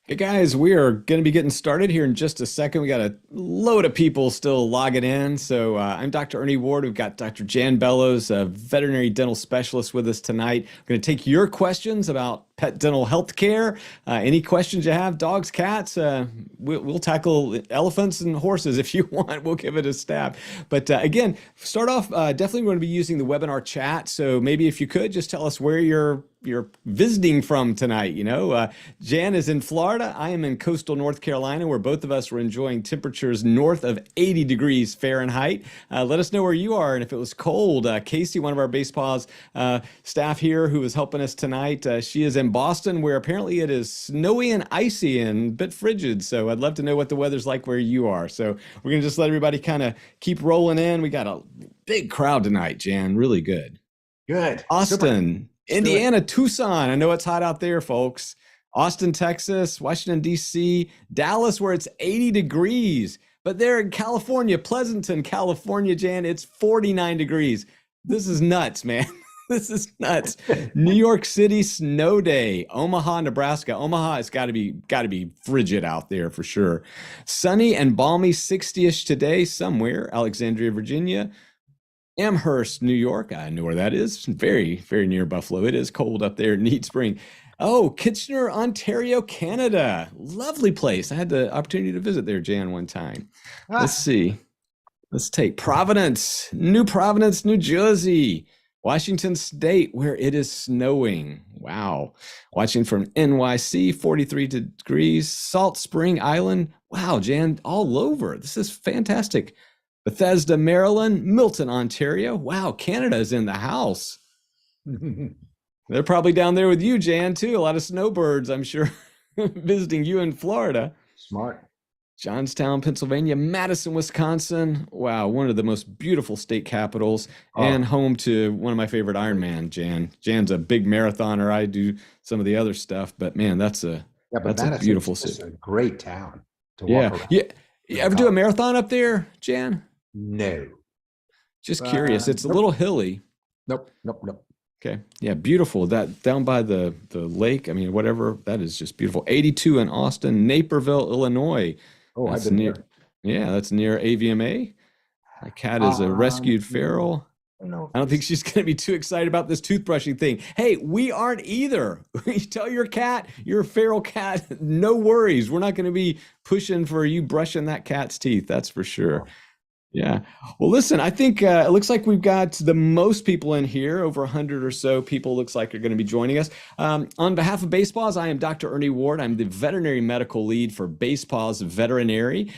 Hey guys, we are going to be getting started here in just a second. We got a load of people still logging in. So I'm Dr. Ernie Ward. We've got Dr. Jan Bellows, a veterinary dental specialist, with us tonight. We're going to take your questions about pet dental health care. Any questions you have, dogs, cats, we'll tackle elephants and horses if you want. We'll give it a stab. But again, start off, definitely going to be using the webinar chat. So maybe if you could just tell us where you're visiting from tonight. Jan is in Florida. I am in coastal North Carolina, where both of us were enjoying temperatures north of 80 degrees Fahrenheit. Let us know where you are and if it was cold. Casey, one of our Basepaws staff here who is helping us tonight, she is in Boston, where apparently it is snowy and icy and a bit frigid. So I'd love to know what the weather's like where you are. So we're going to just let everybody kind of keep rolling in. We got a big crowd tonight, Jan. Really good. Good. Austin. Indiana, Tucson. I know it's hot out there, folks. Austin, Texas, Washington, D.C., Dallas, where it's 80 degrees. But there in California, Pleasanton, California, Jan, it's 49 degrees. This is nuts, man. This is nuts. New York City, snow day. Omaha, Nebraska. Omaha, it's got to be frigid out there for sure. Sunny and balmy, 60-ish today somewhere. Alexandria, Virginia. Amherst, New York. I know where that is. Very, very near Buffalo. It is cold up there in Neat Spring. Oh, Kitchener, Ontario, Canada. Lovely place. I had the opportunity to visit there, Jan, one time. Let's see. Let's take Providence, New Jersey. Washington State, where it is snowing. Wow. Watching from NYC, 43 degrees. Salt Spring Island. Wow, Jan, all over. This is fantastic. Bethesda, Maryland, Milton, Ontario. Wow, Canada is in the house. They're probably down there with you, Jan, too. A lot of snowbirds, I'm sure, visiting you in Florida. Smart. Johnstown, Pennsylvania, Madison, Wisconsin. Wow, one of the most beautiful state capitals and home to one of my favorite Ironman, Jan. Jan's a big marathoner. I do some of the other stuff, but man, that's a beautiful city. It's a great town to walk around. Yeah. You ever do a marathon up there, Jan? No. Just curious. It's a little hilly. Nope. Okay. Yeah, beautiful. That down by the lake. I mean, whatever. That is just beautiful. 82 in Austin, Naperville, Illinois. Oh, I've been there. Yeah, that's near AVMA. My cat is a rescued feral. I don't think she's going to be too excited about this toothbrushing thing. Hey, we aren't either. You tell your cat, your feral cat, no worries. We're not going to be pushing for you brushing that cat's teeth. That's for sure. Yeah. Well, listen, I think it looks like we've got the most people in here, over 100 or so people looks like are going to be joining us. On behalf of Basepaws, I am Dr. Ernie Ward. I'm the veterinary medical lead for Basepaws Veterinary.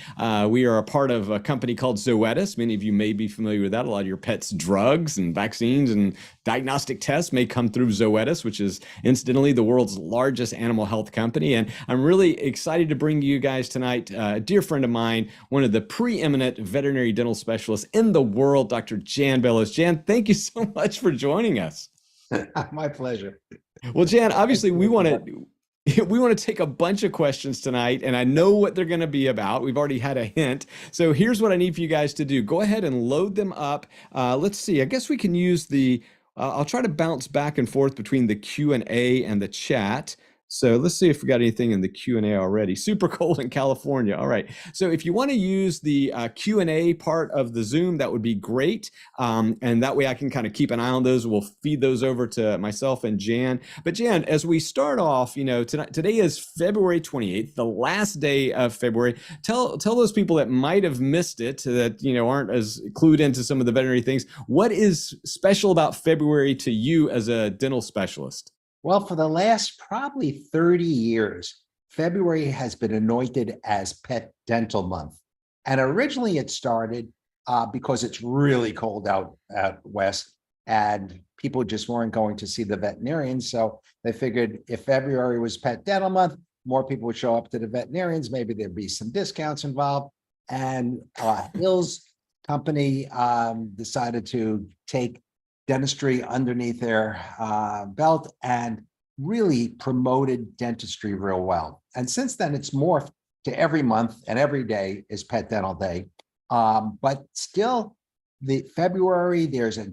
We are a part of a company called Zoetis. Many of you may be familiar with that. A lot of your pets' drugs and vaccines and diagnostic tests may come through Zoetis, which is incidentally the world's largest animal health company. And I'm really excited to bring you guys tonight a dear friend of mine, one of the preeminent veterinary dental specialists in the world, Dr. Jan Bellows. Jan, thank you so much for joining us. My pleasure. Well, Jan, obviously we want to take a bunch of questions tonight, and I know what they're going to be about. We've already had a hint. So here's what I need for you guys to do. Go ahead and load them up. Let's see. I guess we can use the I'll try to bounce back and forth between the Q&A and the chat. So let's see if we got anything in the Q&A already. Super cold in California. All right. So if you want to use the Q&A part of the Zoom, that would be great. And that way I can kind of keep an eye on those. We'll feed those over to myself and Jan. But Jan, as we start off, today is February 28th, the last day of February. Tell those people that might have missed it, that, aren't as clued into some of the veterinary things. What is special about February to you as a dental specialist? Well, for the last probably 30 years, February has been anointed as Pet Dental Month. And originally it started because it's really cold out west and people just weren't going to see the veterinarians. So they figured if February was Pet Dental Month, more people would show up to the veterinarians. Maybe there'd be some discounts involved. And Hill's company decided to take dentistry underneath their belt and really promoted dentistry real well. And since then, it's morphed to every month and every day is Pet Dental Day. But still, the February, there's a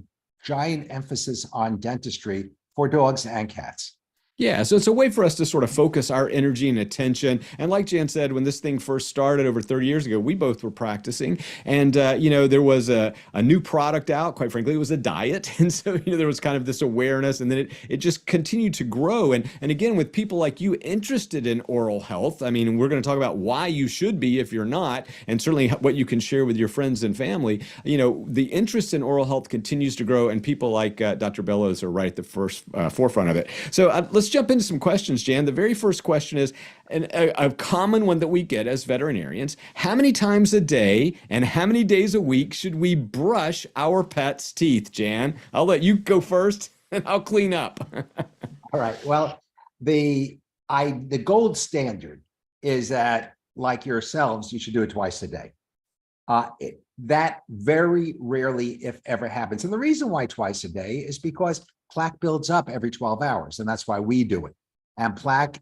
giant emphasis on dentistry for dogs and cats. Yeah, so it's a way for us to sort of focus our energy and attention. And like Jan said, when this thing first started over 30 years ago, we both were practicing. And, there was a new product out. Quite frankly, it was a diet. And so, there was kind of this awareness. And then it just continued to grow. And again, with people like you interested in oral health, I mean, we're going to talk about why you should be if you're not, and certainly what you can share with your friends and family. The interest in oral health continues to grow. And people like Dr. Bellows are right at the forefront of it. So let's jump into some questions, Jan. The very first question is a common one that we get as veterinarians. How many times a day and how many days a week should we brush our pets' teeth, Jan? I'll let you go first and I'll clean up. All right. Well, the gold standard is that, like yourselves, you should do it twice a day. That very rarely, if ever, happens. And the reason why twice a day is because plaque builds up every 12 hours, and that's why we do it. And plaque,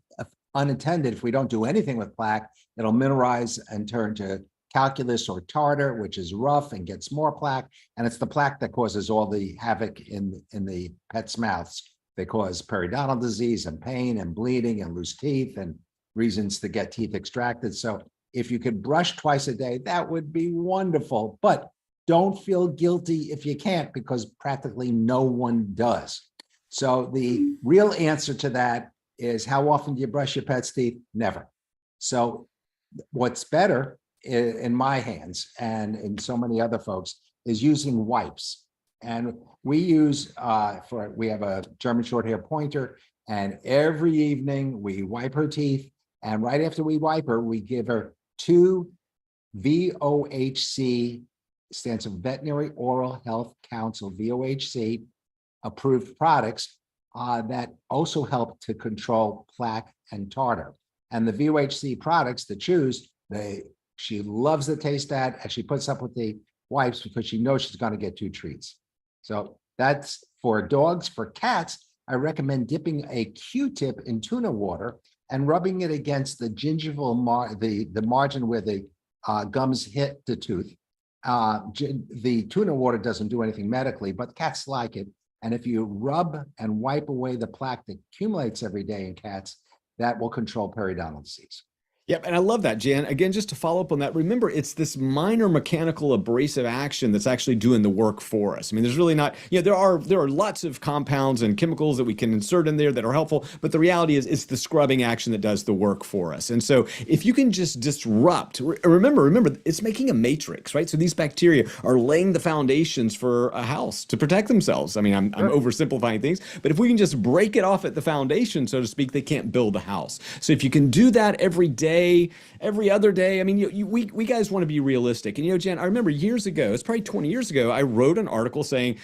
unintended, if we don't do anything with plaque, it'll mineralize and turn to calculus or tartar, which is rough and gets more plaque. And it's the plaque that causes all the havoc in the pet's mouths. They cause periodontal disease and pain and bleeding and loose teeth and reasons to get teeth extracted. So if you could brush twice a day, that would be wonderful. But don't feel guilty if you can't, because practically no one does. So the real answer to that is, how often do you brush your pet's teeth? Never. So what's better in my hands and in so many other folks is using wipes. And we use, we have a German short hair pointer, and every evening we wipe her teeth. And right after we wipe her, we give her 2 VOHC, stands for Veterinary Oral Health Council, VOHC approved products that also help to control plaque and tartar. And the VOHC products to choose, she loves the taste of that, and she puts up with the wipes because she knows she's going to get 2 treats. So that's for dogs. For cats, I recommend dipping a Q-tip in tuna water and rubbing it against the gingival, the margin where the gums hit the tooth. The tuna water doesn't do anything medically, but cats like it. And if you rub and wipe away the plaque that accumulates every day in cats, that will control periodontal disease. Yep, and I love that, Jan. Again, just to follow up on that, remember, it's this minor mechanical abrasive action that's actually doing the work for us. I mean, there's really not, there are lots of compounds and chemicals that we can insert in there that are helpful, but the reality is it's the scrubbing action that does the work for us. And so if you can just disrupt, remember, it's making a matrix, right? So these bacteria are laying the foundations for a house to protect themselves. I mean, I'm oversimplifying things, but if we can just break it off at the foundation, so to speak, they can't build a house. So if you can do that every day, every other day. I mean, we guys want to be realistic. And, Jan, I remember years ago, it's probably 20 years ago, I wrote an article saying,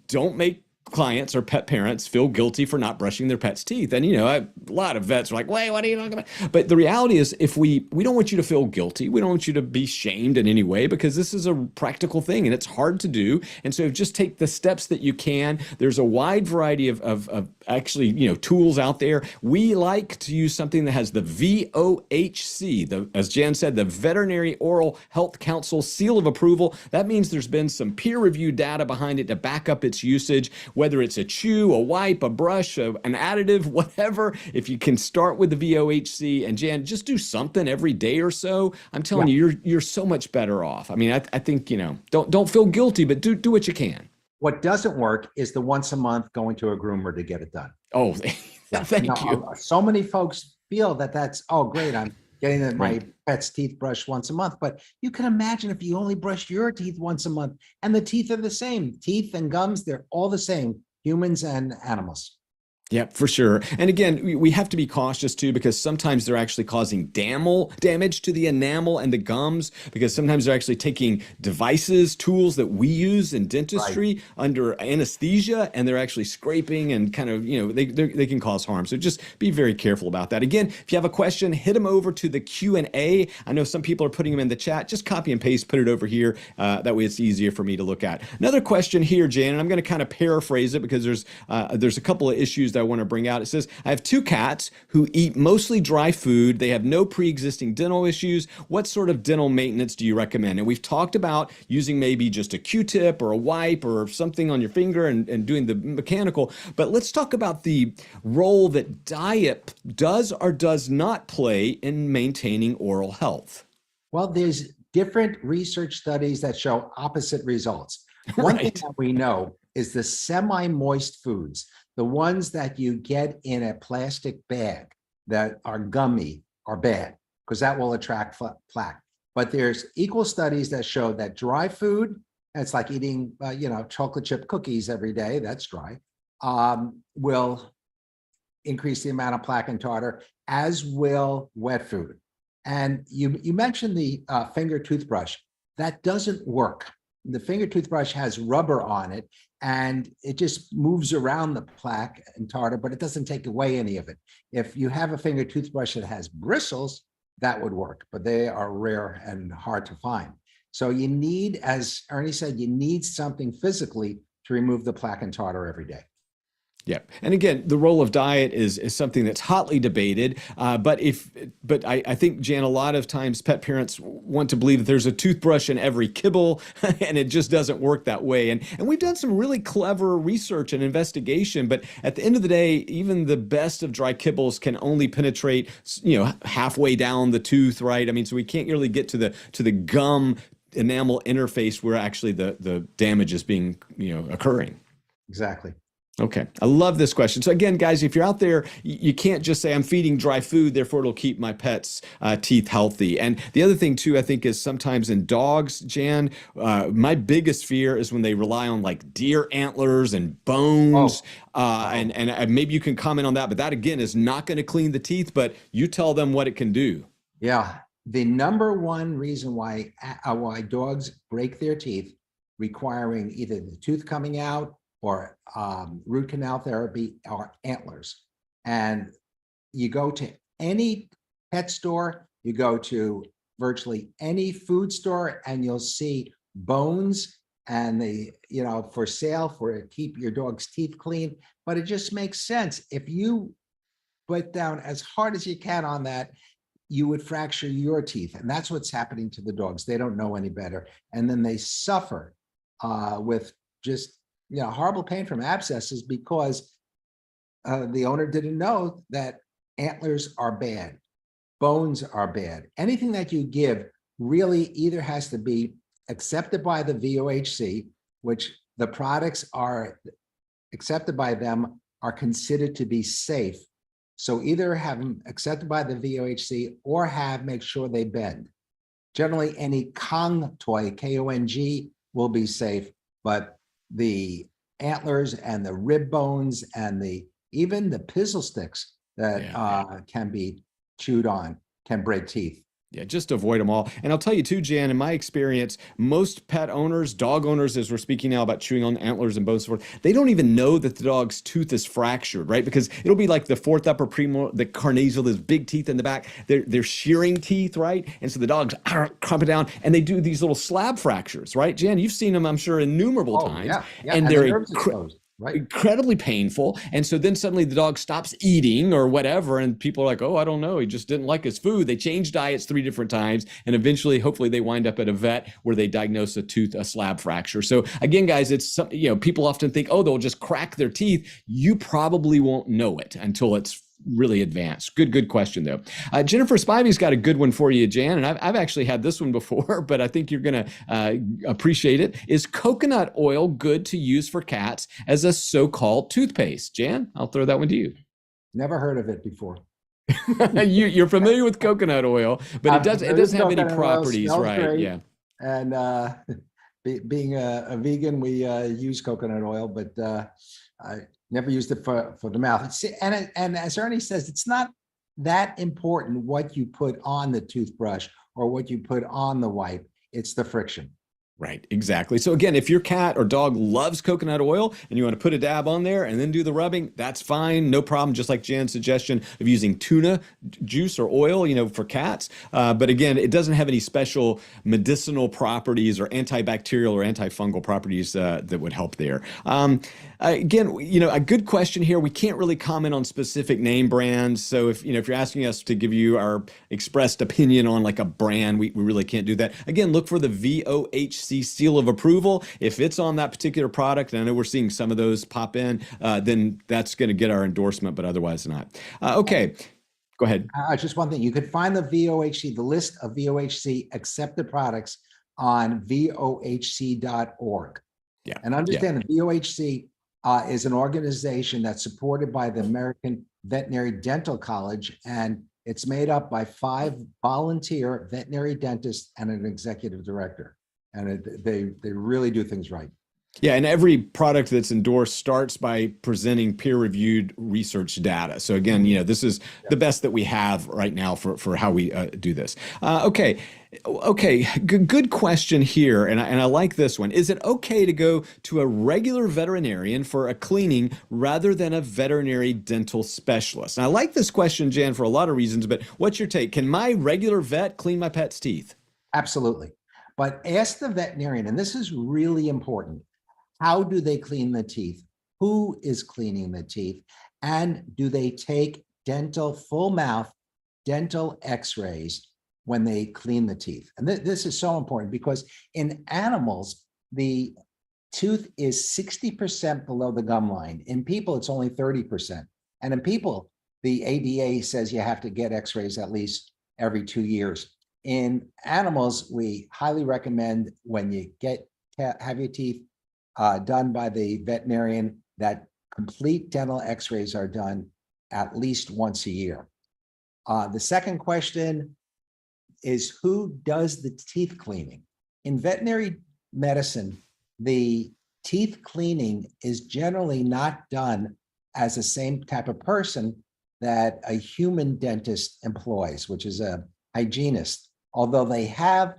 don't make clients or pet parents feel guilty for not brushing their pet's teeth. And, a lot of vets are like, wait, what are you talking about? But the reality is, if we don't want you to feel guilty. We don't want you to be shamed in any way, because this is a practical thing and it's hard to do. And so just take the steps that you can. There's a wide variety of actually, tools out there. We like to use something that has the VOHC, as Jan said, the Veterinary Oral Health Council seal of approval. That means there's been some peer-reviewed data behind it to back up its usage, whether it's a chew, a wipe, a brush, an additive, whatever. If you can start with the VOHC, and Jan, just do something every day or so, I'm telling you, you're so much better off. I mean, I think, don't feel guilty, but do what you can. What doesn't work is the once a month going to a groomer to get it done. Oh, thank you. So many folks feel that's, oh, great, I'm getting my pet's teeth brushed once a month. But you can imagine if you only brushed your teeth once a month, and the teeth are the same. Teeth and gums, they're all the same, humans and animals. Yeah, for sure. And again, we have to be cautious too, because sometimes they're actually causing damage to the enamel and the gums, because sometimes they're actually taking devices, tools that we use in dentistry under anesthesia, and they're actually scraping and kind of, they can cause harm. So just be very careful about that. Again, if you have a question, hit them over to the Q&A. I know some people are putting them in the chat. Just copy and paste, put it over here. That way it's easier for me to look at. Another question here, Jan, and I'm going to kind of paraphrase it because there's a couple of issues that I want to bring out. It says, I have 2 cats who eat mostly dry food. They have no pre-existing dental issues. What sort of dental maintenance do you recommend? And we've talked about using maybe just a Q-tip or a wipe or something on your finger and doing the mechanical. But let's talk about the role that diet does or does not play in maintaining oral health. Well, there's different research studies that show opposite results. One thing that we know is the semi-moist foods, the ones that you get in a plastic bag that are gummy, are bad because that will attract plaque. But there's equal studies that show that dry food, it's like eating, chocolate chip cookies every day, that's dry, will increase the amount of plaque and tartar, as will wet food. And you mentioned the finger toothbrush. That doesn't work. The finger toothbrush has rubber on it and it just moves around the plaque and tartar, but it doesn't take away any of it. If you have a finger toothbrush that has bristles, that would work, but they are rare and hard to find. So you need, as Ernie said, you need something physically to remove the plaque and tartar every day. Yeah. And again, the role of diet is something that's hotly debated. But I think, Jan, a lot of times pet parents want to believe that there's a toothbrush in every kibble, and it just doesn't work that way. And we've done some really clever research and investigation, but at the end of the day, even the best of dry kibbles can only penetrate, halfway down the tooth, right? I mean, so we can't really get to the gum enamel interface where actually the damage is being, occurring. Exactly. Okay. I love this question. So again, guys, if you're out there, you can't just say I'm feeding dry food, therefore it'll keep my pet's teeth healthy. And the other thing too, I think, is sometimes in dogs, Jan, my biggest fear is when they rely on like deer antlers and bones. And maybe you can comment on that, but that again is not going to clean the teeth, but you tell them what it can do. Yeah. The number one reason why dogs break their teeth, requiring either the tooth coming out or root canal therapy, are antlers. And you go to any pet store, you go to virtually any food store, and you'll see bones and for sale to keep your dog's teeth clean. But it just makes sense. If you bite down as hard as you can on that, you would fracture your teeth. And that's what's happening to the dogs. They don't know any better. And then they suffer with just horrible pain from abscesses because the owner didn't know that antlers are bad, bones are bad. Anything that you give really either has to be accepted by the VOHC, which the products are accepted by them are considered to be safe. So either have them accepted by the VOHC or make sure they bend. Generally, any Kong toy, K-O-N-G, will be safe, but the antlers and the rib bones and even the pizzle sticks that can be chewed on can break teeth. Yeah, just avoid them all. And I'll tell you too, Jan, in my experience, most pet owners, dog owners, as we're speaking now about chewing on antlers and bones, they don't even know that the dog's tooth is fractured, right? Because it'll be like the fourth upper premolar, the carnasial, those big teeth in the back. They're shearing teeth, right? And so the dogs crump it down, and they do these little slab fractures, right? Jan, you've seen them, I'm sure, innumerable times. Yeah. And they're right? Incredibly painful. And so then suddenly the dog stops eating or whatever, and people are like, oh, I don't know, he just didn't like his food. They change diets 3 different times, and eventually, hopefully, they wind up at a vet where they diagnose a slab fracture. So again, guys, it's people often think, oh, they'll just crack their teeth. You probably won't know it until it's really advanced. Good question though. Jennifer Spivey's got a good one for you, Jan, and I've actually had this one before, but I think you're going to appreciate it. Is coconut oil good to use for cats as a so-called toothpaste? Jan, I'll throw that one to you. Never heard of it before. You're familiar with coconut oil, but it doesn't have any properties, right? Great. Yeah. And being a vegan, we use coconut oil, but I never used it for the mouth. And as Ernie says, it's not that important what you put on the toothbrush or what you put on the wipe. It's the friction. Right, exactly. So again, if your cat or dog loves coconut oil and you want to put a dab on there and then do the rubbing, that's fine, no problem. Just like Jan's suggestion of using tuna juice or oil, for cats. But again, it doesn't have any special medicinal properties or antibacterial or antifungal properties that would help there. Again, a good question here. We can't really comment on specific name brands. So if you're asking us to give you our expressed opinion on like a brand, we really can't do that. Again, look for the VOHC seal of approval. If it's on that particular product, and I know we're seeing some of those pop in, then that's going to get our endorsement, but otherwise not. Okay. Go ahead. Just one thing. You could find the VOHC, the list of VOHC accepted products on VOHC.org. Yeah. And understand that VOHC is an organization that's supported by the American Veterinary Dental College, and it's made up by 5 volunteer veterinary dentists and an executive director. And they really do things right. Yeah, and every product that's endorsed starts by presenting peer-reviewed research data. So again, this is the best that we have right now for how we do this. Okay, good question here, and I like this one. Is it okay to go to a regular veterinarian for a cleaning rather than a veterinary dental specialist? And I like this question, Jan, for a lot of reasons, but what's your take? Can my regular vet clean my pet's teeth? Absolutely. But ask the veterinarian, and this is really important. How do they clean the teeth? Who is cleaning the teeth? And do they take full mouth dental x-rays when they clean the teeth? And this is so important because in animals, the tooth is 60% below the gum line. In people, it's only 30%. And in people, the ADA says you have to get x-rays at least every 2 years. In animals, we highly recommend when you have your teeth done by the veterinarian, that complete dental x-rays are done at least once a year. The second question is, who does the teeth cleaning? In veterinary medicine, the teeth cleaning is generally not done as the same type of person that a human dentist employs, which is a hygienist. Although they have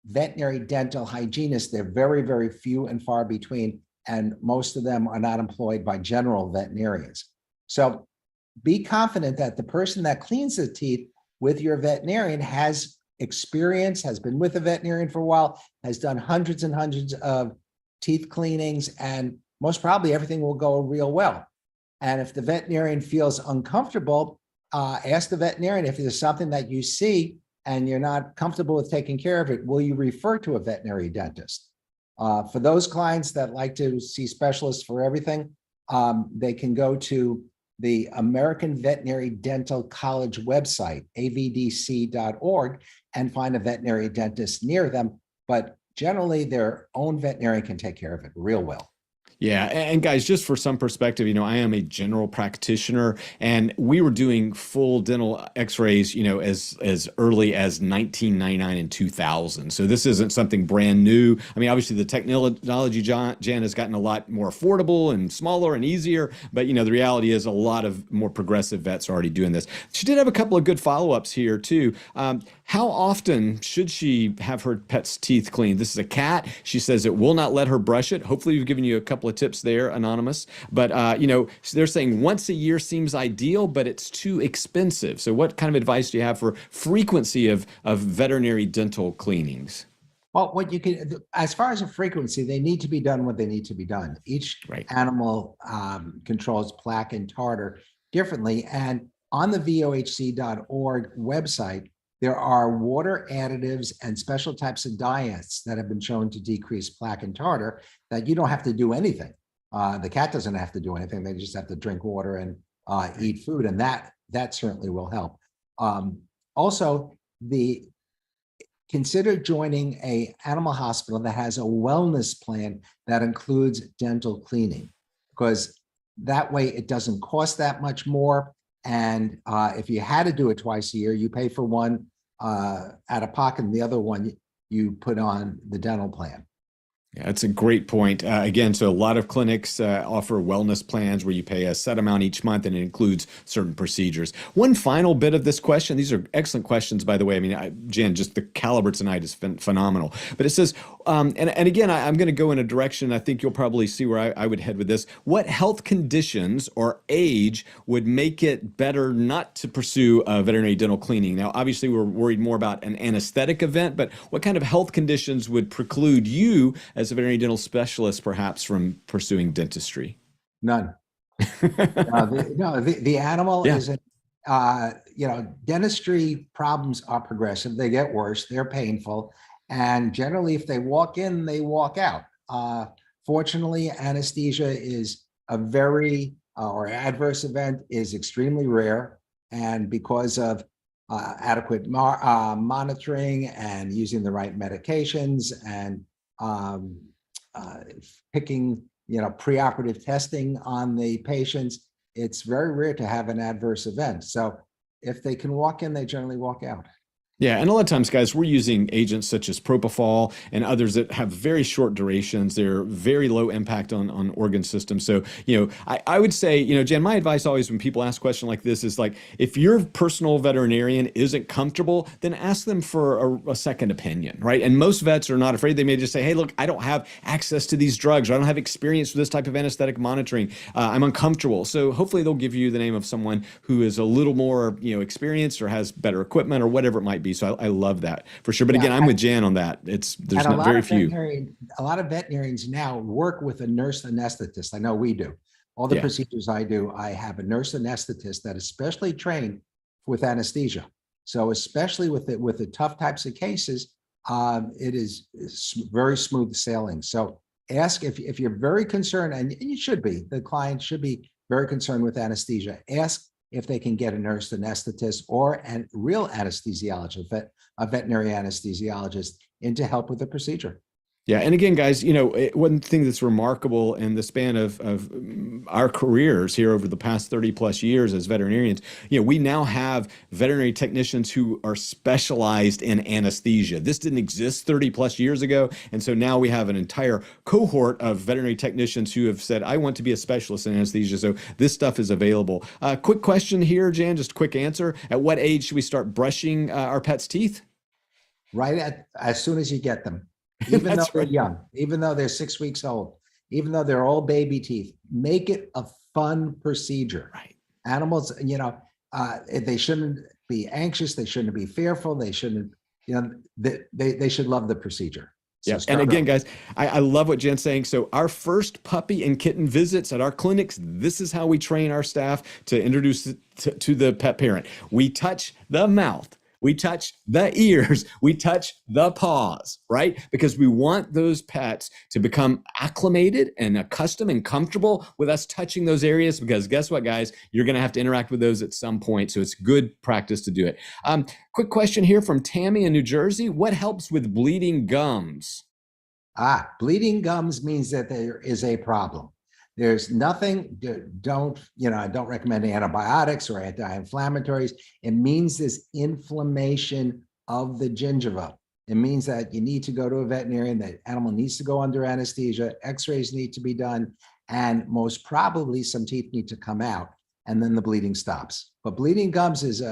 veterinary dental hygienists, they're very, very few and far between, and most of them are not employed by general veterinarians. So be confident that the person that cleans the teeth with your veterinarian has experience, has been with a veterinarian for a while, has done hundreds and hundreds of teeth cleanings, and most probably everything will go real well. And if the veterinarian feels uncomfortable, ask the veterinarian if there's something that you see and you're not comfortable with taking care of it, will you refer to a veterinary dentist? For those clients that like to see specialists for everything, they can go to the American Veterinary Dental College website, avdc.org, and find a veterinary dentist near them. But generally, their own veterinarian can take care of it real well. Yeah, and guys, just for some perspective, I am a general practitioner, and we were doing full dental x-rays, as early as 1999 and 2000. So this isn't something brand new. I mean, obviously the technology, Jan, has gotten a lot more affordable and smaller and easier, but the reality is a lot of more progressive vets are already doing this. She did have a couple of good follow-ups here too. How often should she have her pet's teeth cleaned? This is a cat. She says it will not let her brush it. Hopefully we've given you a couple of tips there, Anonymous. But, they're saying once a year seems ideal, but it's too expensive. So what kind of advice do you have for frequency of veterinary dental cleanings? Well, what you can, as far as a frequency, they need to be done when they need to be done. Each animal controls plaque and tartar differently. And on the VOHC.org website, there are water additives and special types of diets that have been shown to decrease plaque and tartar that you don't have to do anything. The cat doesn't have to do anything. They just have to drink water and eat food, and that certainly will help. Also, consider joining an animal hospital that has a wellness plan that includes dental cleaning, because that way it doesn't cost that much more. And if you had to do it twice a year, you pay for one out of pocket, and the other one you put on the dental plan. Yeah, that's a great point. Again, so a lot of clinics offer wellness plans where you pay a set amount each month, and it includes certain procedures. One final bit of this question. These are excellent questions, by the way. I mean, Jan, just the caliber tonight is phenomenal. But it says, and again, I'm going to go in a direction I think you'll probably see where I would head with this. What health conditions or age would make it better not to pursue veterinary dental cleaning? Now, obviously, we're worried more about an anesthetic event, but what kind of health conditions would preclude you as a veterinary dental specialist, perhaps, from pursuing dentistry? None. The animal Yeah. isn't, dentistry problems are progressive. They get worse. They're painful. And generally, if they walk in, they walk out. Fortunately, anesthesia is a very, or adverse event is extremely rare. And because of adequate monitoring and using the right medications and picking, preoperative testing on the patients, it's very rare to have an adverse event. So if they can walk in, they generally walk out. Yeah, and a lot of times, guys, we're using agents such as propofol and others that have very short durations. They're very low impact on organ systems. So, I would say, Jan, my advice always when people ask a question like this is like, if your personal veterinarian isn't comfortable, then ask them for a second opinion, right? And most vets are not afraid. They may just say, hey, look, I don't have access to these drugs, or I don't have experience with this type of anesthetic monitoring. I'm uncomfortable. So hopefully they'll give you the name of someone who is a little more, experienced or has better equipment or whatever it might be. So I love that for sure. But again, I'm with Jan on that. There's not very few. A lot of veterinarians now work with a nurse anesthetist. I know we do. All the procedures I do, I have a nurse anesthetist that is specially trained with anesthesia. So especially with the tough types of cases, it is very smooth sailing. So ask if you're very concerned, and you should be, the client should be very concerned with anesthesia. Ask if they can get a nurse anesthetist or a real anesthesiologist, a veterinary anesthesiologist, in to help with the procedure. Yeah. And again, guys, one thing that's remarkable in the span of our careers here over the past 30 plus years as veterinarians, we now have veterinary technicians who are specialized in anesthesia. This didn't exist 30 plus years ago. And so now we have an entire cohort of veterinary technicians who have said, I want to be a specialist in anesthesia. So this stuff is available. Quick question here, Jan, just a quick answer. At what age should we start brushing our pets' teeth? As soon as you get them. Even though they're young, even though they're 6 weeks old, even though they're all baby teeth, make it a fun procedure. Right. Animals, they shouldn't be anxious. They shouldn't be fearful. They shouldn't, they should love the procedure. So and again, guys, I love what Jen's saying. So our first puppy and kitten visits at our clinics, this is how we train our staff to introduce it to the pet parent. We touch the mouth. We touch the ears, we touch the paws, right? Because we want those pets to become acclimated and accustomed and comfortable with us touching those areas, because guess what, guys? You're gonna have to interact with those at some point. So it's good practice to do it. Quick question here from Tammy in New Jersey. What helps with bleeding gums? Bleeding gums means that there is a problem. There's nothing, I don't recommend antibiotics or anti-inflammatories. It means there's inflammation of the gingiva. It means that you need to go to a veterinarian, that animal needs to go under anesthesia, x-rays need to be done, and most probably some teeth need to come out, and then the bleeding stops. But bleeding gums is,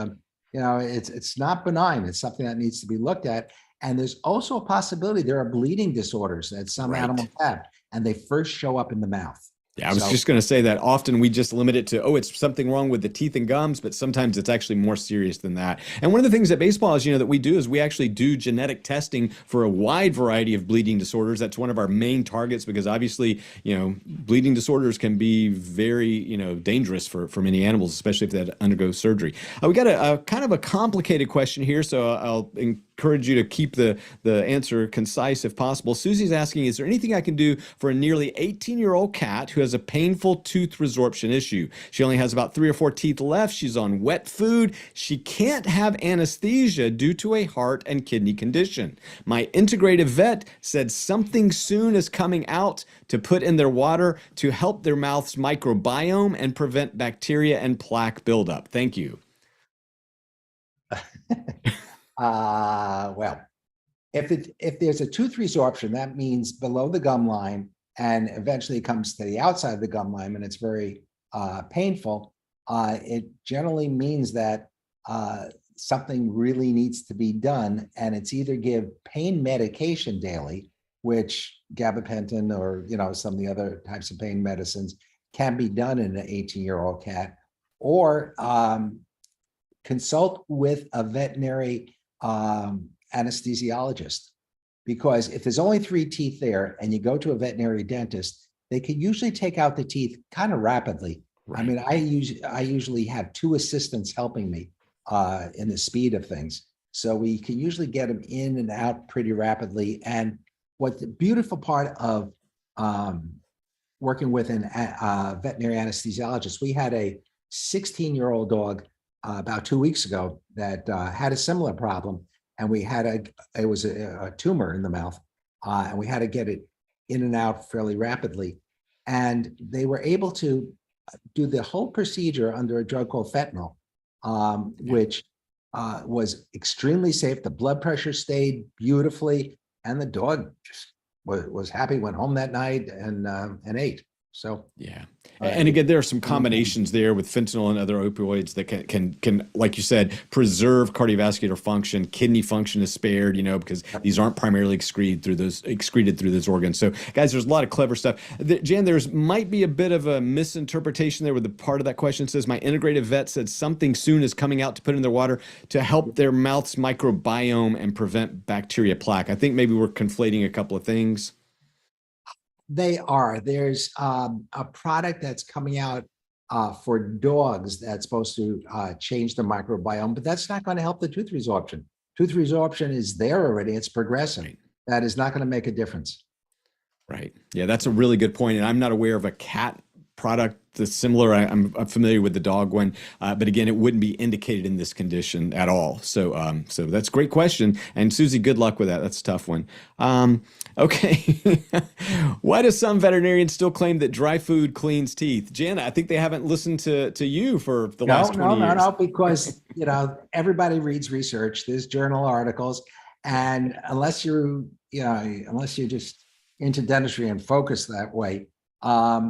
it's not benign. It's something that needs to be looked at. And there's also a possibility there are bleeding disorders that some animals have, and they first show up in the mouth. Yeah, I was just going to say that often we just limit it to, it's something wrong with the teeth and gums, but sometimes it's actually more serious than that. And one of the things at Baseball is, that we do is we actually do genetic testing for a wide variety of bleeding disorders. That's one of our main targets, because obviously, bleeding disorders can be very, dangerous for many animals, especially if they undergo surgery. We got a kind of a complicated question here, so I'll encourage you to keep the answer concise if possible. Susie's asking, is there anything I can do for a nearly 18-year-old cat who has a painful tooth resorption issue? She only has about 3 or 4 teeth left. She's on wet food. She can't have anesthesia due to a heart and kidney condition. My integrative vet said something soon is coming out to put in their water to help their mouth's microbiome and prevent bacteria and plaque buildup. Thank you. Well, if there's a tooth resorption, that means below the gum line and eventually comes to the outside of the gum line, and it's very painful. It generally means that something really needs to be done, and it's either give pain medication daily, which gabapentin or some of the other types of pain medicines can be done in an 18-year-old cat, or consult with a veterinary anesthesiologist. Because if there's only 3 teeth there and you go to a veterinary dentist, they can usually take out the teeth kind of rapidly. Right. I mean, I usually have two assistants helping me in the speed of things. So we can usually get them in and out pretty rapidly. And what the beautiful part of working with an veterinary anesthesiologist, we had a 16-year-old dog about 2 weeks ago that had a similar problem. And we had it was a tumor in the mouth, and we had to get it in and out fairly rapidly. And they were able to do the whole procedure under a drug called fentanyl, which was extremely safe. The blood pressure stayed beautifully, and the dog just was happy, went home that night and ate. So yeah. And again, there are some combinations there with fentanyl and other opioids that can, like you said, preserve cardiovascular function. Kidney function is spared, because these aren't primarily excreted through those organs. So guys, there's a lot of clever stuff. Jan, there's might be a bit of a misinterpretation there with the part of that question says, my integrative vet said something soon is coming out to put in their water to help their mouth's microbiome and prevent bacteria plaque. I think maybe we're conflating a couple of things. They are. There's a product that's coming out for dogs that's supposed to change the microbiome, but that's not going to help the tooth resorption. Tooth resorption is there already. It's progressing. Right. That is not going to make a difference. Right. Yeah, that's a really good point. And I'm not aware of a cat product that's similar. I'm familiar with the dog one, but again, it wouldn't be indicated in this condition at all. So, so that's a great question. And Susie, good luck with that. That's a tough one. Okay. Why do some veterinarians still claim that dry food cleans teeth? Jan, I think they haven't listened to you for the last 20 years. No, because, everybody reads research, there's journal articles, and unless you're just into dentistry and focus that way,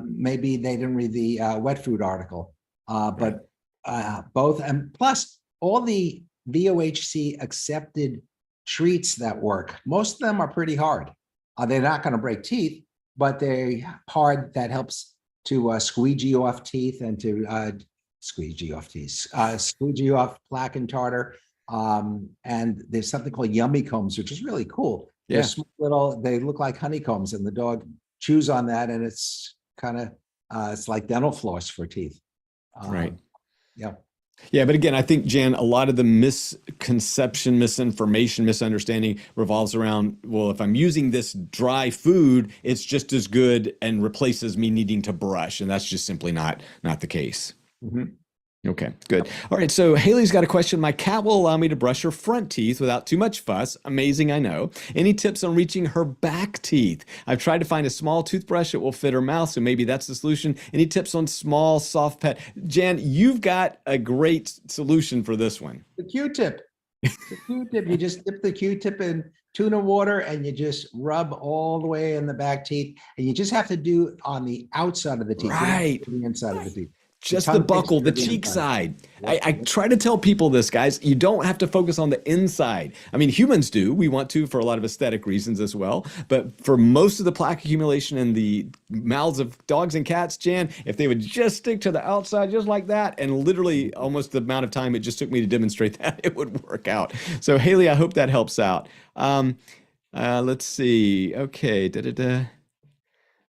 maybe they didn't read the wet food article, but both, and plus all the VOHC accepted treats that work, most of them are pretty hard. They're not going to break teeth, but they're hard. That helps to squeegee off teeth and to squeegee off plaque and tartar. And there's something called yummy combs, which is really cool. Yeah. They're little, they look like honeycombs, and the dog chews on that, and it's kind of it's like dental floss for teeth. Right. Yeah. Yeah, but again, I think, Jan, a lot of the misconception, misinformation, misunderstanding revolves around, well, if I'm using this dry food, it's just as good and replaces me needing to brush, and that's just simply not the case. Mm-hmm. Okay, good. All right, so Haley's got a question. My cat will allow me to brush her front teeth without too much fuss. Amazing, I know. Any tips on reaching her back teeth? I've tried to find a small toothbrush that will fit her mouth, so maybe that's the solution. Any tips on small, soft pet? Jan, you've got a great solution for this one. The Q-tip. The Q-tip. You just dip the Q-tip in tuna water, and you just rub all the way in the back teeth, and you just have to do it on the outside of the teeth, right? The inside of the teeth. Just the buccal, the cheek side. I try to tell people this, guys, you don't have to focus on the inside. I mean, humans do. We want to for a lot of aesthetic reasons as well. But for most of the plaque accumulation in the mouths of dogs and cats, Jan, if they would just stick to the outside just like that, and literally almost the amount of time it just took me to demonstrate that, it would work out. So Haley, I hope that helps out. Let's see. Okay.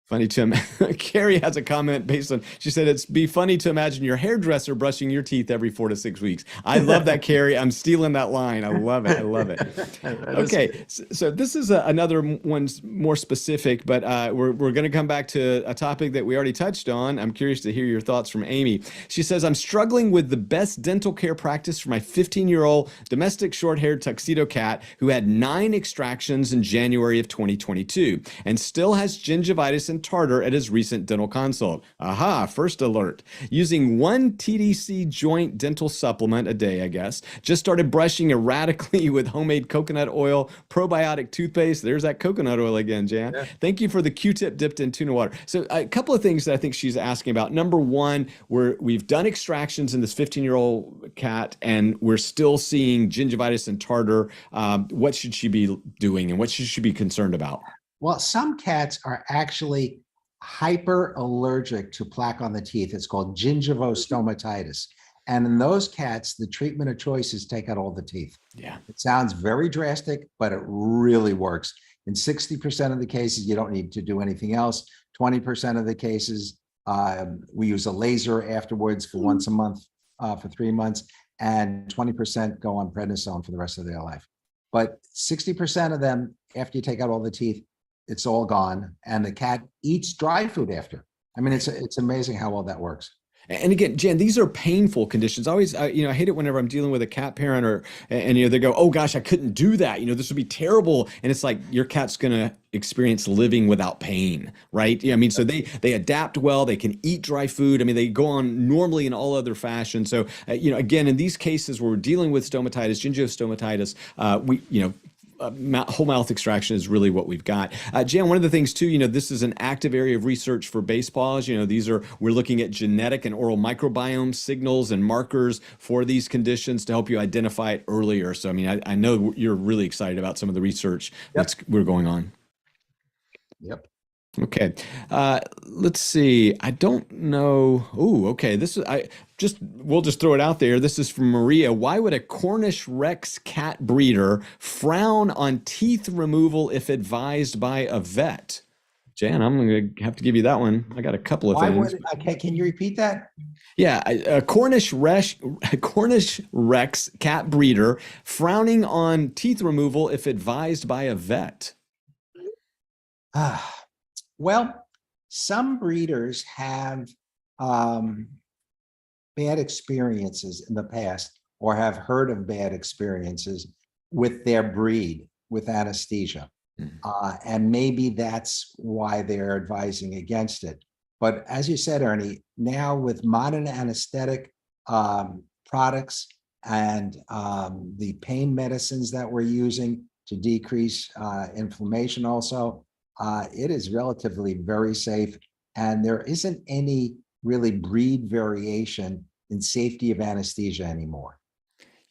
Funny to Carrie has a comment based on, she said, it's be funny to imagine your hairdresser brushing your teeth every 4 to 6 weeks. I love that, Carrie. I'm stealing that line. I love it. Okay. So this is another one more specific, but we're going to come back to a topic that we already touched on. I'm curious to hear your thoughts from Amy. She says, I'm struggling with the best dental care practice for my 15-year-old domestic short-haired tuxedo cat who had 9 extractions in January of 2022 and still has gingivitis and tartar at his recent dental consult. Aha, first alert. Using 1 TDC joint dental supplement a day, I guess. Just started brushing erratically with homemade coconut oil, probiotic toothpaste. There's that coconut oil again, Jan. Yeah. Thank you for the Q-tip dipped in tuna water. So a couple of things that I think she's asking about. Number one, we've done extractions in this 15-year-old cat, and we're still seeing gingivitis and tartar. What should she be doing, and what should she be concerned about? Well, some cats are actually hyper allergic to plaque on the teeth. It's called gingivostomatitis. And in those cats, the treatment of choice is take out all the teeth. Yeah. It sounds very drastic, but it really works. In 60% of the cases, you don't need to do anything else. 20% of the cases, we use a laser afterwards for once a month for 3 months, and 20% go on prednisone for the rest of their life. But 60% of them, after you take out all the teeth, it's all gone, and the cat eats dry food after. I mean, it's amazing how well that works. And again, Jan, these are painful conditions. I always, I hate it whenever I'm dealing with a cat parent and they go, oh gosh, I couldn't do that. This would be terrible. And it's like, your cat's going to experience living without pain, right? I mean, so they adapt well, they can eat dry food. I mean, they go on normally in all other fashion. So, again, in these cases where we're dealing with stomatitis, gingivostomatitis, whole mouth extraction is really what we've got. Jan, one of the things too, this is an active area of research for base paws. We're looking at genetic and oral microbiome signals and markers for these conditions to help you identify it earlier. So, I mean, I know you're really excited about some of the research we're going on. Yep. Okay. Let's see. I don't know. Oh, okay. We'll just throw it out there. This is from Maria. Why would a Cornish Rex cat breeder frown on teeth removal if advised by a vet? Jan, I'm going to have to give you that one. I got a couple of things. Okay, can you repeat that? Yeah, a Cornish Rex cat breeder frowning on teeth removal if advised by a vet. Well, some breeders have bad experiences in the past, or have heard of bad experiences with their breed with anesthesia. And maybe that's why they're advising against it. But as you said, Ernie, now with modern anesthetic products and the pain medicines that we're using to decrease inflammation also, it is relatively very safe, and there isn't any really breed variation in safety of anesthesia anymore.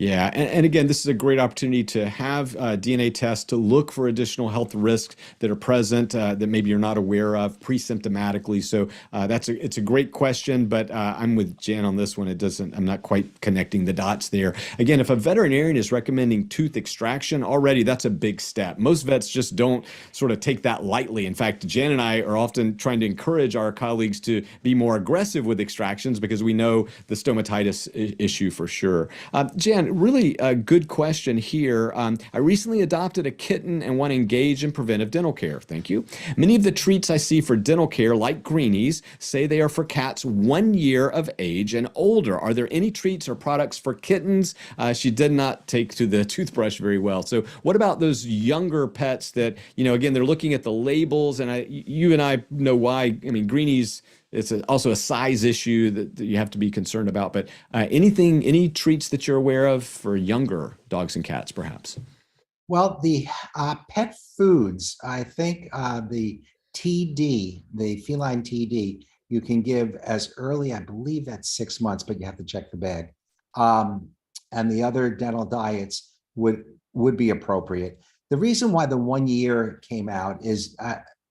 Yeah, and again, this is a great opportunity to have DNA tests to look for additional health risks that are present that maybe you're not aware of pre-symptomatically. So it's a great question, but I'm with Jan on this one. I'm not quite connecting the dots there. Again, if a veterinarian is recommending tooth extraction, already that's a big step. Most vets just don't sort of take that lightly. In fact, Jan and I are often trying to encourage our colleagues to be more aggressive with extractions because we know the stomatitis issue for sure. Jan, really a good question here. I recently adopted a kitten and want to engage in preventive dental care. Thank you. Many of the treats I see for dental care, like greenies, say they are for cats 1 year of age and older. Are there any treats or products for kittens? She did not take to the toothbrush very well. So what about those younger pets that, again, they're looking at the labels, and you and I know why. I mean, greenies, it's also a size issue that you have to be concerned about. But any treats that you're aware of for younger dogs and cats, perhaps? Well, the pet foods, I think the TD, the feline TD, you can give as early, I believe that's 6 months, but you have to check the bag. And the other dental diets would be appropriate. The reason why the 1 year came out is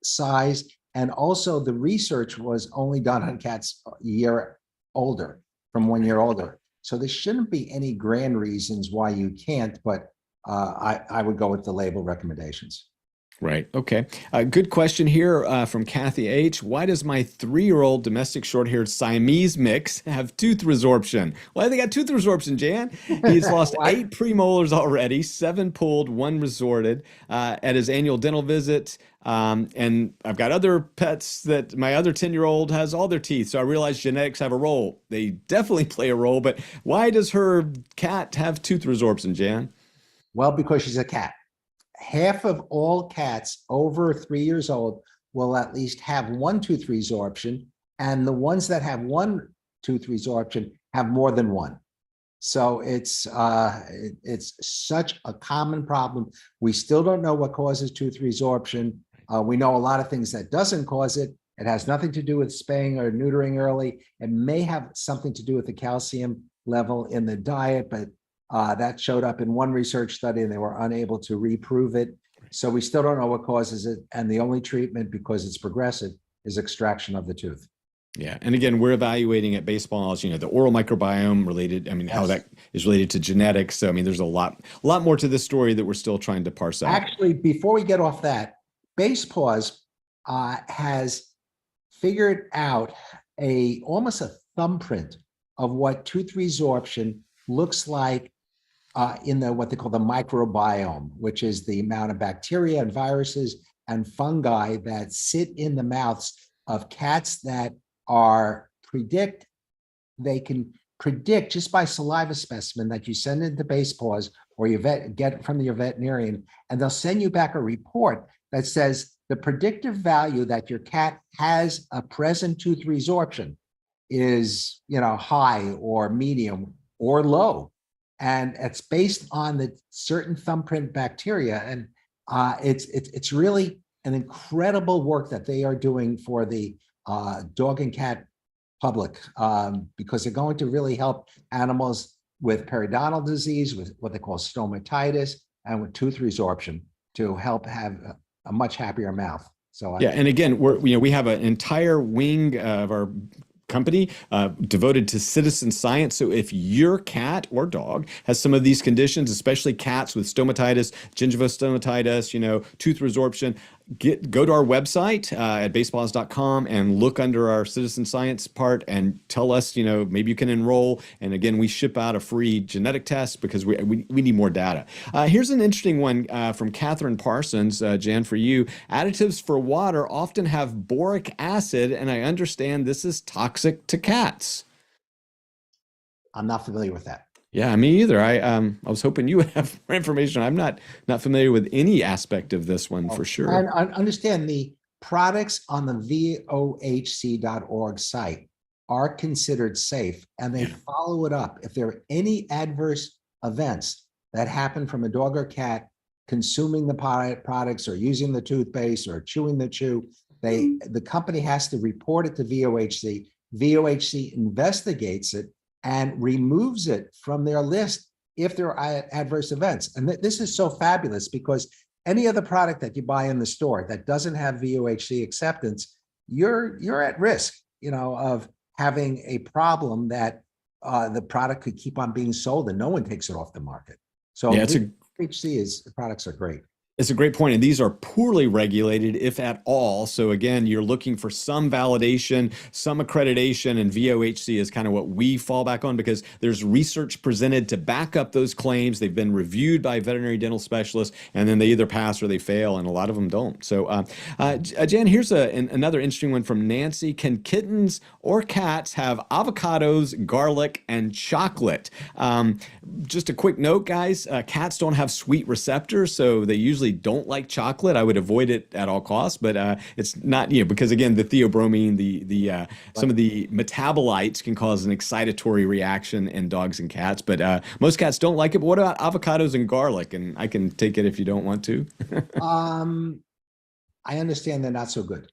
size. And also the research was only done on cats a year older, from 1 year older. So there shouldn't be any grand reasons why you can't, but I would go with the label recommendations. Right. Okay. Good question here from Kathy H. Why does my 3-year-old domestic short-haired Siamese mix have tooth resorption? Why they got tooth resorption, Jan? He's lost 8 premolars already, 7 pulled, 1 resorted at his annual dental visit. And I've got other pets that my other 10-year-old has all their teeth. So I realize genetics have a role. They definitely play a role. But why does her cat have tooth resorption, Jan? Well, because she's a cat. Half of all cats over 3 years old will at least have 1 tooth resorption, and the ones that have 1 tooth resorption have more than 1. So it's such a common problem. We still don't know what causes tooth resorption. We know a lot of things that doesn't cause it. It has nothing to do with spaying or neutering early. It may have something to do with the calcium level in the diet, but that showed up in one research study and they were unable to reprove it. So we still don't know what causes it. And the only treatment, because it's progressive, is extraction of the tooth. Yeah. And again, we're evaluating at baseballs, the oral microbiome related, how that is related to genetics. So, there's a lot more to this story that we're still trying to parse out. Actually, before we get off that, Basepaws has figured out almost a thumbprint of what tooth resorption looks like in what they call the microbiome, which is the amount of bacteria and viruses and fungi that sit in the mouths of cats that they can predict just by saliva specimen that you send into base paws or you get it from your veterinarian, and they'll send you back a report that says the predictive value that your cat has a present tooth resorption is, high or medium or low. And it's based on the certain thumbprint bacteria. And it's really an incredible work that they are doing for the dog and cat public, because they're going to really help animals with periodontal disease, with what they call stomatitis, and with tooth resorption to help have a much happier mouth. So yeah, and again, we have an entire wing of our company devoted to citizen science. So if your cat or dog has some of these conditions, especially cats with stomatitis, gingivostomatitis, tooth resorption, go to our website at basepaws.com and look under our citizen science part and tell us, maybe you can enroll. And again, we ship out a free genetic test because we need more data. Here's an interesting one from Catherine Parsons, Jan, for you. Additives for water often have boric acid, and I understand this is toxic to cats. I'm not familiar with that. Yeah, me either. I was hoping you would have more information. I'm not familiar with any aspect of this one for sure. And I understand the products on the VOHC.org site are considered safe, and they follow it up. If there are any adverse events that happen from a dog or cat consuming the products or using the toothpaste or chewing the chew, the company has to report it to VOHC. VOHC investigates it and removes it from their list if there are adverse events. And this is so fabulous because any other product that you buy in the store that doesn't have VOHC acceptance, you're at risk, of having a problem that the product could keep on being sold and no one takes it off the market. So yeah, VOHC products are great. It's a great point. And these are poorly regulated, if at all. So again, you're looking for some validation, some accreditation, and VOHC is kind of what we fall back on because there's research presented to back up those claims. They've been reviewed by veterinary dental specialists, and then they either pass or they fail, and a lot of them don't. So Jan, here's another interesting one from Nancy. Can kittens or cats have avocados, garlic, and chocolate? Just a quick note, guys, cats don't have sweet receptors, so they usually don't like chocolate. I would avoid it at all costs, but it's not, because again, the theobromine, some of the metabolites can cause an excitatory reaction in dogs and cats, but most cats don't like it. But what about avocados and garlic? And I can take it if you don't want to. I understand they're not so good.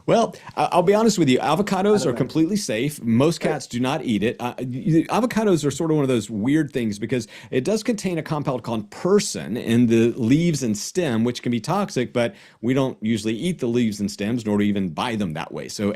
Well, I'll be honest with you. Avocados are completely safe. Most cats do not eat it. Avocados are sort of one of those weird things because it does contain a compound called persin in the leaves and stem, which can be toxic, but we don't usually eat the leaves and stems, nor do even buy them that way. So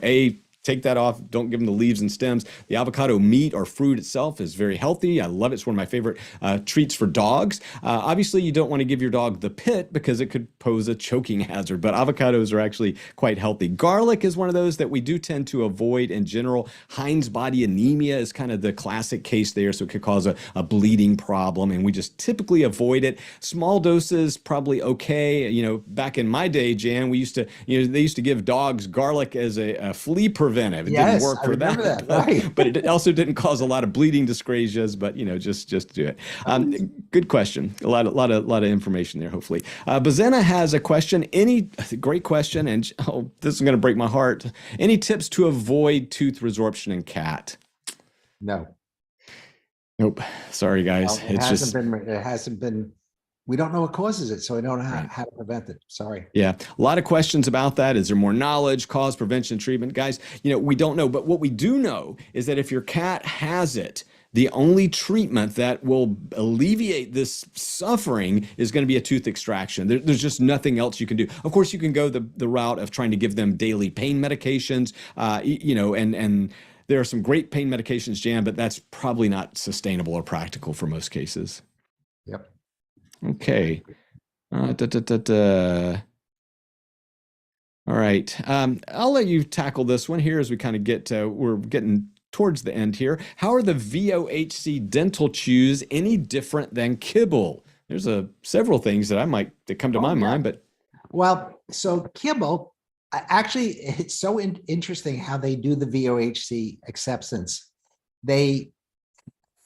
take that off. Don't give them the leaves and stems. The avocado meat or fruit itself is very healthy. I love it. It's one of my favorite treats for dogs. Obviously, you don't want to give your dog the pit because it could pose a choking hazard, but avocados are actually quite healthy. Garlic is one of those that we do tend to avoid in general. Heinz body anemia is kind of the classic case there, so it could cause a bleeding problem, and we just typically avoid it. Small doses, probably okay. Back in my day, Jan, we used to, they used to give dogs garlic as a flea preventive. It didn't work for that. Right. But it also didn't cause a lot of bleeding dyscrasias, but just do it. Good question. A lot of information there, hopefully. Bazena has a question. Great question, and this is going to break my heart. Any tips to avoid tooth resorption in cat? No. Nope. Sorry, guys. It hasn't been. We don't know what causes it, so we don't know how to prevent it. Sorry. Yeah, a lot of questions about that. Is there more knowledge, cause, prevention, treatment? Guys, we don't know. But what we do know is that if your cat has it, the only treatment that will alleviate this suffering is going to be a tooth extraction. There's just nothing else you can do. Of course, you can go the route of trying to give them daily pain medications, and there are some great pain medications, Jan, but that's probably not sustainable or practical for most cases. Yep. Okay. All right. I'll let you tackle this one here as we kind of we're getting towards the end here. How are the VOHC dental chews any different than kibble? There's several things that come to my mind, but well, so kibble, actually, it's so interesting how they do the VOHC acceptance. They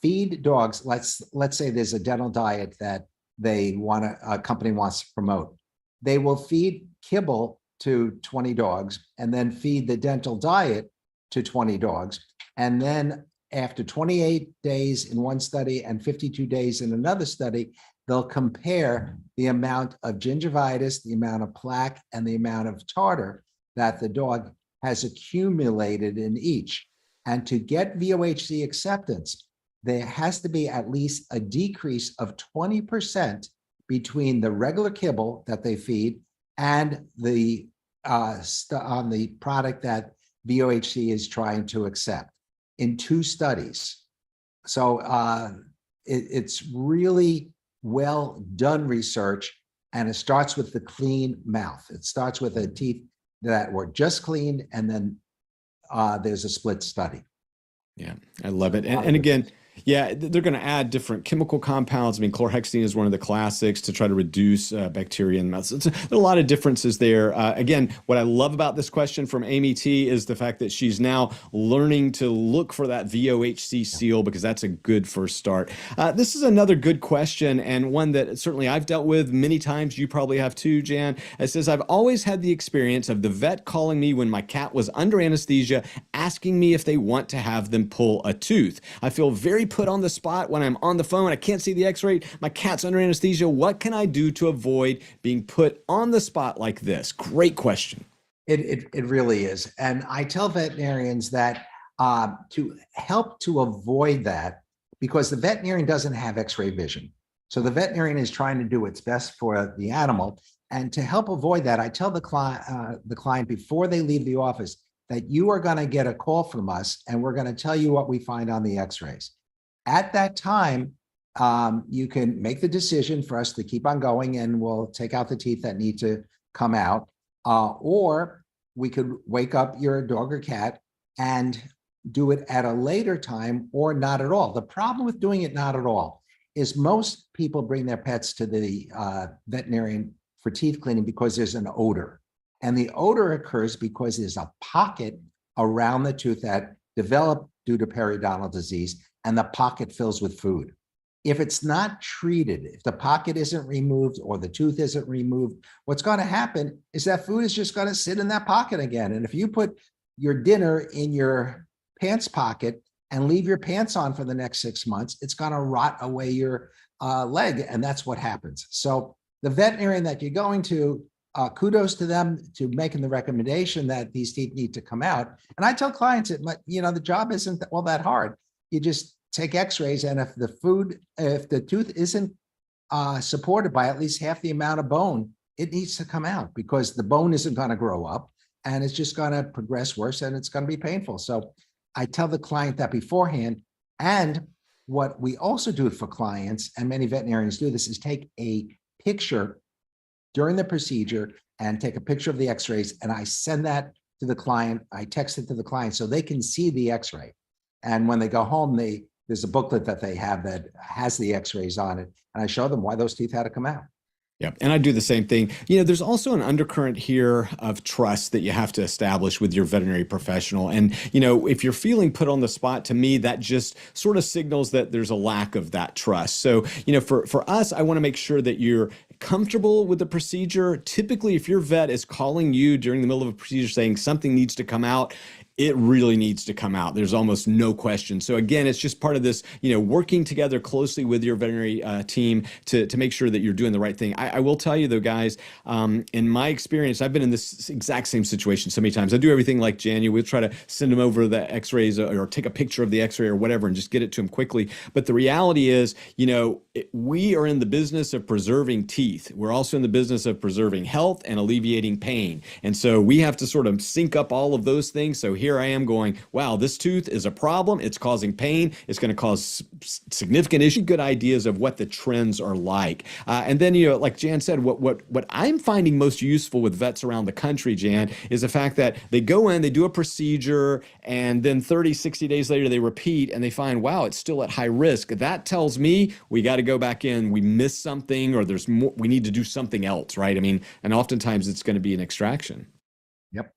feed dogs. Let's say there's a dental diet that a company wants to promote. They will feed kibble to 20 dogs and then feed the dental diet to 20 dogs. And then after 28 days in one study and 52 days in another study, they'll compare the amount of gingivitis, the amount of plaque, and the amount of tartar that the dog has accumulated in each. And to get VOHC acceptance, there has to be at least a decrease of 20% between the regular kibble that they feed and the on the product that VOHC is trying to accept in 2 studies. So it's really well done research, and it starts with the clean mouth. It starts with the teeth that were just cleaned, and then there's a split study. Yeah, I love it. And again, yeah, they're going to add different chemical compounds. I mean, chlorhexidine is one of the classics to try to reduce bacteria in the mouth. So there are a lot of differences there. Again, what I love about this question from Amy T is the fact that she's now learning to look for that VOHC seal, because that's a good first start. This is another good question, and one that certainly I've dealt with many times. You probably have too, Jan. It says, I've always had the experience of the vet calling me when my cat was under anesthesia, asking me if they want to have them pull a tooth. I feel very put on the spot when I'm on the phone. I can't see the x-ray. My cat's under anesthesia. What can I do to avoid being put on the spot like this? Great question. It really is. And I tell veterinarians that to help to avoid that, because the veterinarian doesn't have x-ray vision. So the veterinarian is trying to do what's best for the animal. And to help avoid that, I tell the client before they leave the office that you are going to get a call from us and we're going to tell you what we find on the x-rays. At that time, you can make the decision for us to keep on going and we'll take out the teeth that need to come out. Or we could wake up your dog or cat and do it at a later time or not at all. The problem with doing it not at all is most people bring their pets to the veterinarian for teeth cleaning because there's an odor. And the odor occurs because there's a pocket around the tooth that developed due to periodontal disease, and the pocket fills with food. If it's not treated, if the pocket isn't removed or the tooth isn't removed, what's going to happen is that food is just going to sit in that pocket again. And if you put your dinner in your pants pocket and leave your pants on for the next 6 months, it's going to rot away your leg. And that's what happens. So the veterinarian that you're going to, kudos to them to making the recommendation that these teeth need to come out. And I tell clients that, the job isn't all that hard. You just take x-rays, and if the tooth isn't supported by at least half the amount of bone, it needs to come out, because the bone isn't going to grow up and it's just going to progress worse and it's going to be painful. So I tell the client that beforehand. And what we also do for clients, and many veterinarians do this, is take a picture during the procedure and take a picture of the x-rays, and I send that to the client. I text it to the client so they can see the x-ray. And when they go home, there's a booklet that they have that has the x-rays on it. And I show them why those teeth had to come out. Yeah, and I do the same thing. There's also an undercurrent here of trust that you have to establish with your veterinary professional. And, if you're feeling put on the spot, to me, that just sort of signals that there's a lack of that trust. So, for us, I want to make sure that you're comfortable with the procedure. Typically, if your vet is calling you during the middle of a procedure saying something needs to come out, it really needs to come out. There's almost no question. So again, it's just part of this, working together closely with your veterinary team to make sure that you're doing the right thing. I will tell you though, guys, in my experience, I've been in this exact same situation so many times. I do everything like Jan. We'll try to send them over the x-rays or take a picture of the x-ray or whatever and just get it to them quickly. But the reality is, we are in the business of preserving teeth. We're also in the business of preserving health and alleviating pain. And so we have to sort of sync up all of those things. So here I am going, wow, this tooth is a problem. It's causing pain. It's going to cause significant issue. Good ideas of what the trends are like. And then, you know, like Jan said, what I'm finding most useful with vets around the country, Jan, is the fact that they go in, they do a procedure, and then 30, 60 days later, they repeat and they find, wow, it's still at high risk. That tells me we got to go back in. We missed something, or there's more, we need to do something else, right? I mean, and oftentimes it's going to be an extraction. Yep.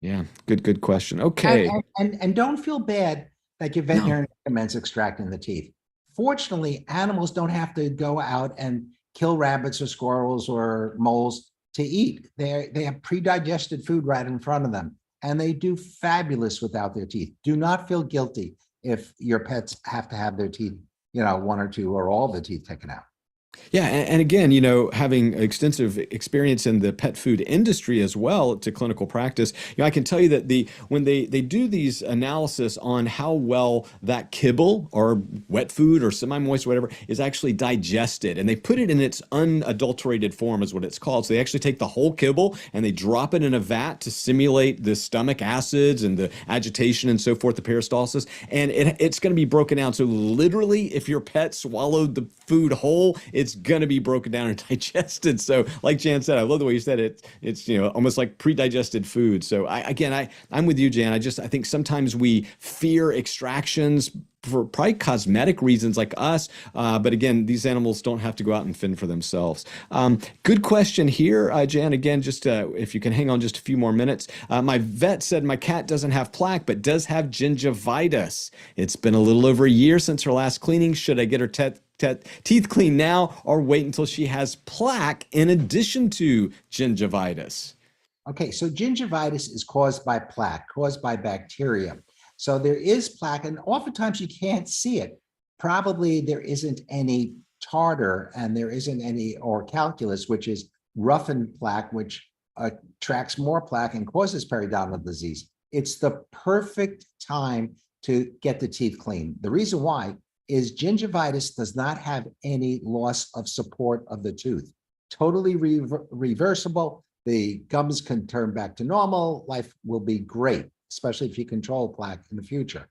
Yeah. Good question. Okay. And don't feel bad that your veterinarian recommends extracting the teeth. Fortunately, animals don't have to go out and kill rabbits or squirrels or moles to eat. They have pre-digested food right in front of them, and they do fabulous without their teeth. Do not feel guilty if your pets have to have their teeth, you know, one or two or all the teeth taken out. Yeah, and again, you know, having extensive experience in the pet food industry as well to clinical practice, you know, I can tell you that when they do these analysis on how well that kibble or wet food or semi-moist, whatever, is actually digested, and they put it in its unadulterated form is what it's called. So they actually take the whole kibble and they drop it in a vat to simulate the stomach acids and the agitation and so forth, the peristalsis, and it's going to be broken down. So literally, if your pet swallowed the food whole, it's going to be broken down and digested. So like Jan said, I love the way you said it. It's, you know, almost like pre-digested food. So I'm with you, Jan. I think sometimes we fear extractions for probably cosmetic reasons like us. But again, these animals don't have to go out and fend for themselves. Good question here, Jan. Again, just if you can hang on just a few more minutes. My vet said my cat doesn't have plaque, but does have gingivitis. It's been a little over a year since her last cleaning. Should I get her teeth cleaned now or wait until she has plaque in addition to gingivitis? Okay, so gingivitis is caused by plaque, caused by bacteria. So there is plaque, and oftentimes you can't see it. Probably there isn't any tartar, and there isn't any, or calculus, which is roughened plaque, which attracts more plaque and causes periodontal disease. It's the perfect time to get the teeth cleaned. The reason why is gingivitis does not have any loss of support of the tooth. Totally reversible. The gums can turn back to normal. Life will be great, especially if you control plaque in the future.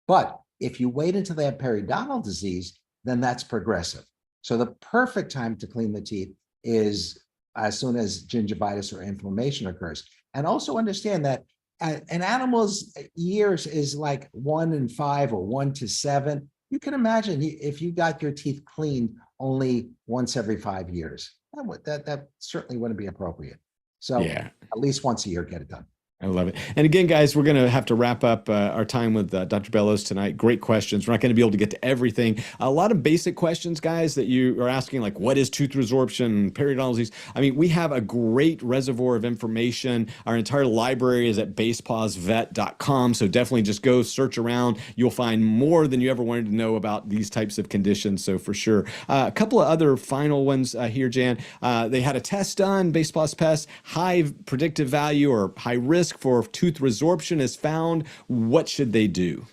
But if you wait until they have periodontal disease, then that's progressive. So the perfect time to clean the teeth is as soon as gingivitis or inflammation occurs. And also understand that an animal's years is like 1 in 5 or 1 to 7. You can imagine if you got your teeth cleaned only once every 5 years, that certainly wouldn't be appropriate. So yeah, at least once a year, get it done. I love it. And again, guys, we're going to have to wrap up our time with Dr. Bellows tonight. Great questions. We're not going to be able to get to everything. A lot of basic questions, guys, that you are asking, like what is tooth resorption, periodontal disease? I mean, we have a great reservoir of information. Our entire library is at basepawsvet.com. So definitely just go search around. You'll find more than you ever wanted to know about these types of conditions. So for sure. A couple of other final ones here, Jan. They had a test done, Basepaws Pest, high predictive value or high risk for tooth resorption is found. What should they do?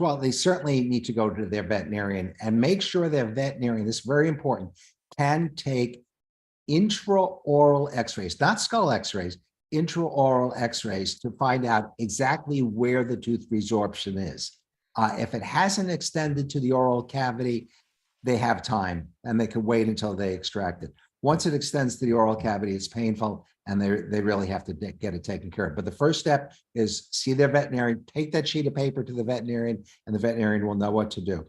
Well, they certainly need to go to their veterinarian and make sure their veterinarian, this is very important, can take intraoral x-rays, not skull x-rays, intraoral x-rays to find out exactly where the tooth resorption is. If it hasn't extended to the oral cavity, they have time and they can wait until they extract it. Once it extends to the oral cavity, it's painful and they really have to get it taken care of. But the first step is see their veterinarian, take that sheet of paper to the veterinarian, and the veterinarian will know what to do.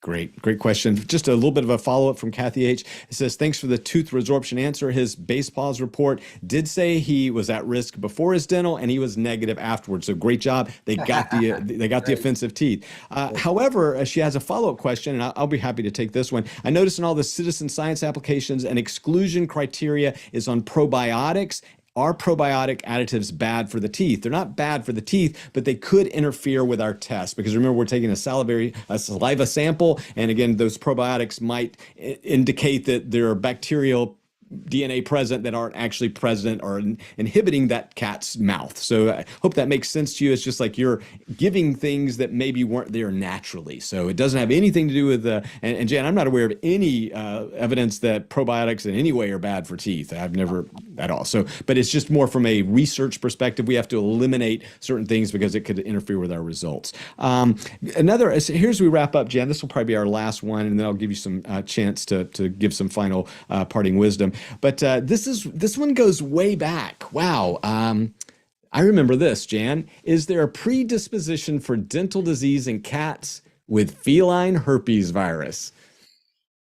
Great question. Just a little bit of a follow-up from Kathy H. It says, thanks for the tooth resorption answer. His Basepaws report did say he was at risk before his dental and he was negative afterwards. So great job. They got the offensive teeth. However, she has a follow-up question, and I'll be happy to take this one. I noticed in all the citizen science applications, an exclusion criteria is on probiotics. Are probiotic additives bad for the teeth? They're not bad for the teeth, but they could interfere with our test because remember, we're taking a saliva sample. And again, those probiotics might indicate that there are bacterial DNA present that aren't actually present or inhibiting that cat's mouth. So I hope that makes sense to you. It's just like you're giving things that maybe weren't there naturally. So it doesn't have anything to do with and Jan, I'm not aware of any evidence that probiotics in any way are bad for teeth. I've never at all. So, but it's just more from a research perspective. We have to eliminate certain things because it could interfere with our results. Here's we wrap up, Jan. This will probably be our last one, and then I'll give you some chance to give some final parting wisdom. But this one goes way back. Wow. I remember this, Jan. Is there a predisposition for dental disease in cats with feline herpes virus?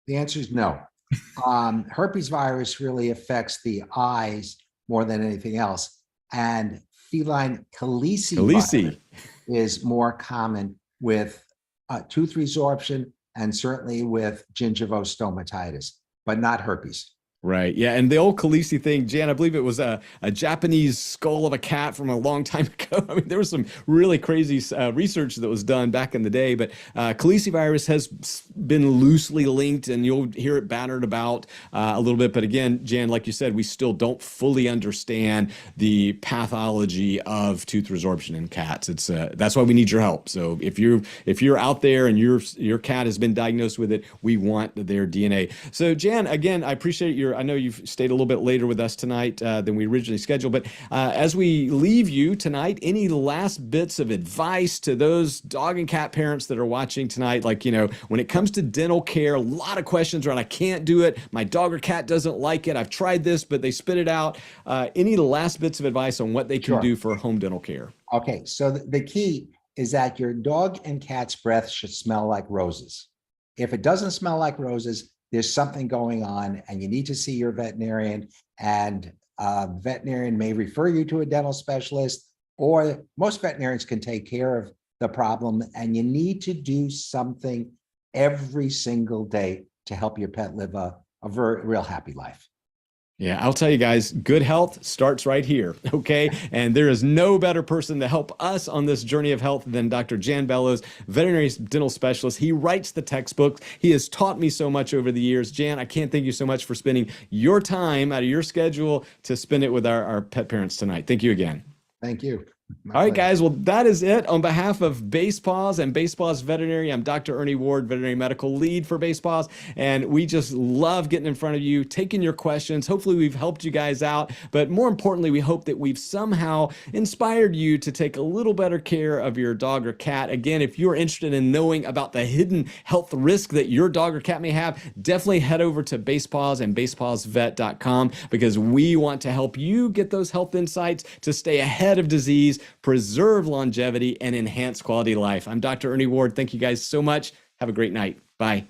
The answer is no. Herpes virus really affects the eyes more than anything else. And feline virus is more common with tooth resorption and certainly with gingivostomatitis, but not herpes. Right. Yeah. And the old Khaleesi thing, Jan, I believe it was a Japanese skull of a cat from a long time ago. I mean, there was some really crazy research that was done back in the day, but Khaleesi virus has been loosely linked, and you'll hear it battered about a little bit. But again, Jan, like you said, we still don't fully understand the pathology of tooth resorption in cats. It's that's why we need your help. So if you're out there and your cat has been diagnosed with it, we want their DNA. So Jan, again, I appreciate I know you've stayed a little bit later with us tonight than we originally scheduled, but as we leave you tonight, any last bits of advice to those dog and cat parents that are watching tonight? Like, when it comes to dental care, a lot of questions around, I can't do it. My dog or cat doesn't like it. I've tried this, but they spit it out. Any last bits of advice on what they can do for home dental care? Okay. So the key is that your dog and cat's breath should smell like roses. If it doesn't smell like roses, there's something going on and you need to see your veterinarian, and veterinarian may refer you to a dental specialist, or most veterinarians can take care of the problem, and you need to do something every single day to help your pet live a real happy life. Yeah, I'll tell you guys, good health starts right here, okay? And there is no better person to help us on this journey of health than Dr. Jan Bellows, veterinary dental specialist. He writes the textbooks. He has taught me so much over the years. Jan, I can't thank you so much for spending your time out of your schedule to spend it with our pet parents tonight. Thank you again. Thank you. All right, guys. Well, that is it. On behalf of Basepaws and Basepaws Veterinary, I'm Dr. Ernie Ward, veterinary medical lead for Basepaws, and we just love getting in front of you, taking your questions. Hopefully, we've helped you guys out, but more importantly, we hope that we've somehow inspired you to take a little better care of your dog or cat. Again, if you're interested in knowing about the hidden health risk that your dog or cat may have, definitely head over to Basepaws and basepawsvet.com, because we want to help you get those health insights to stay ahead of disease, preserve longevity, and enhance quality of life. I'm Dr. Ernie Ward. Thank you guys so much. Have a great night. Bye.